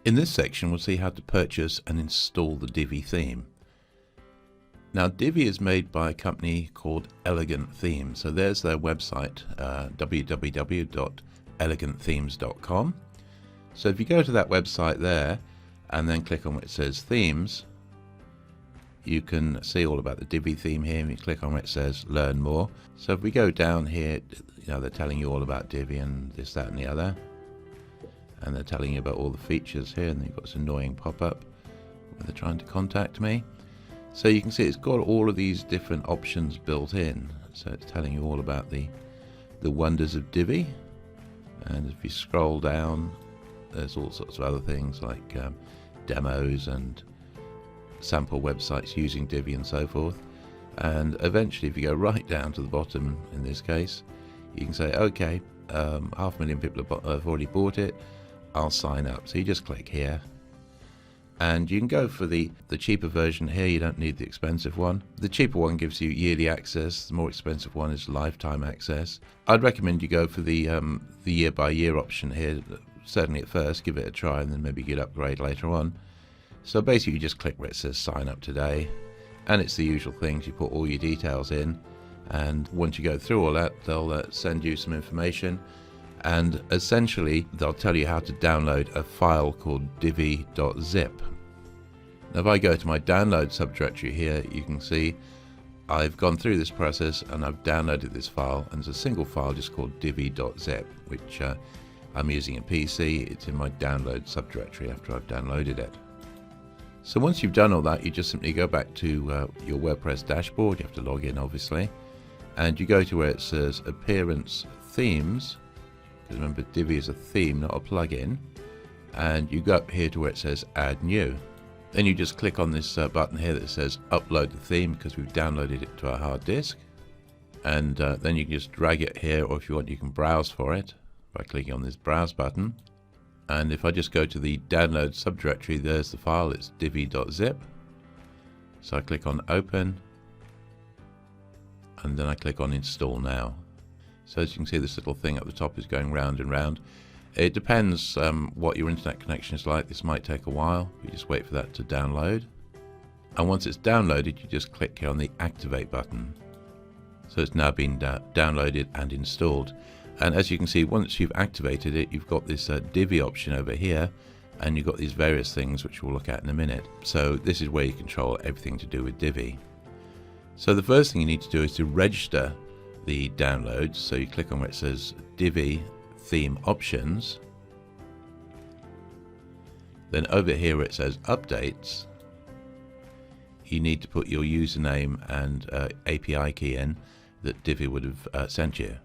In this section we'll see how to purchase and install the Divi theme. Now Divi is made by a company called Elegant Themes, so there's their website, www.elegantthemes.com. So if you go to that website there and then click on where it says themes, you can see all about the Divi theme here. And you click on where it says learn more. So if we go down here, they're telling you all about Divi and this, that and the other, and they're telling you about all the features here, and then you've got this annoying pop-up where they're trying to contact me. So you can see it's got all of these different options built in. So it's telling you all about the wonders of Divi, and if you scroll down, there's all sorts of other things like demos and sample websites using Divi and so forth. And eventually, if you go right down to the bottom, in this case, you can say, okay, 500,000 people have already bought it, I'll sign up. So you just click here, and you can go for the cheaper version here. You don't need the expensive one. The cheaper one gives you yearly access. The more expensive one is lifetime access. I'd recommend you go for the year by year option here. Certainly at first, give it a try, and then maybe get upgrade later on. So basically you just click where it says sign up today, and it's the usual things. You put all your details in, and once you go through all that, they'll send you some information, and essentially they'll tell you how to download a file called divi.zip. Now if I go to my download subdirectory here, you can see I've gone through this process and I've downloaded this file, and there's a single file just called divi.zip, which I'm using a PC. It's in my download subdirectory after I've downloaded it. So once you've done all that, you just simply go back to your WordPress dashboard. You have to log in, obviously, and you go to where it says Appearance Themes, because remember Divi is a theme, not a plugin, and you go up here to where it says Add New. Then you just click on this button here that says Upload the theme, because we've downloaded it to our hard disk, and then you can just drag it here, or if you want you can browse for it by clicking on this Browse button. And if I just go to the download subdirectory, there's the file, it's divi.zip. So I click on Open, and then I click on Install Now. So as you can see, this little thing at the top is going round and round. It depends what your internet connection is like. This might take a while. You just wait for that to download. And once it's downloaded, you just click here on the Activate button. So it's now been downloaded and installed. And as you can see, once you've activated it, you've got this Divi option over here, and you've got these various things which we'll look at in a minute. So this is where you control everything to do with Divi. So the first thing you need to do is to register the downloads. So you click on where it says Divi Theme Options. Then over here where it says Updates, you need to put your username and API key in that Divi would have sent you.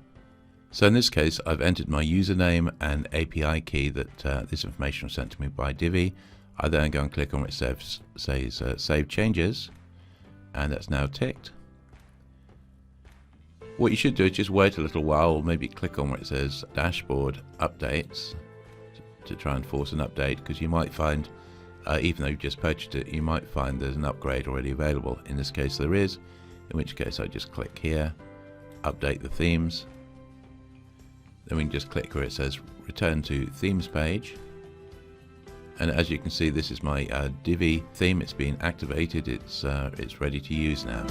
So in this case, I've entered my username and API key that this information was sent to me by Divi. I then go and click on where it says Save Changes, and that's now ticked. What you should do is just wait a little while, or maybe click on where it says Dashboard Updates to try and force an update, because you might find, even though you've just purchased it, you might find there's an upgrade already available. In this case there is, in which case I just click here, Update the Themes. Then we can just click where it says Return to Themes page. And as you can see, this is my Divi theme. It's been activated. It's ready to use now.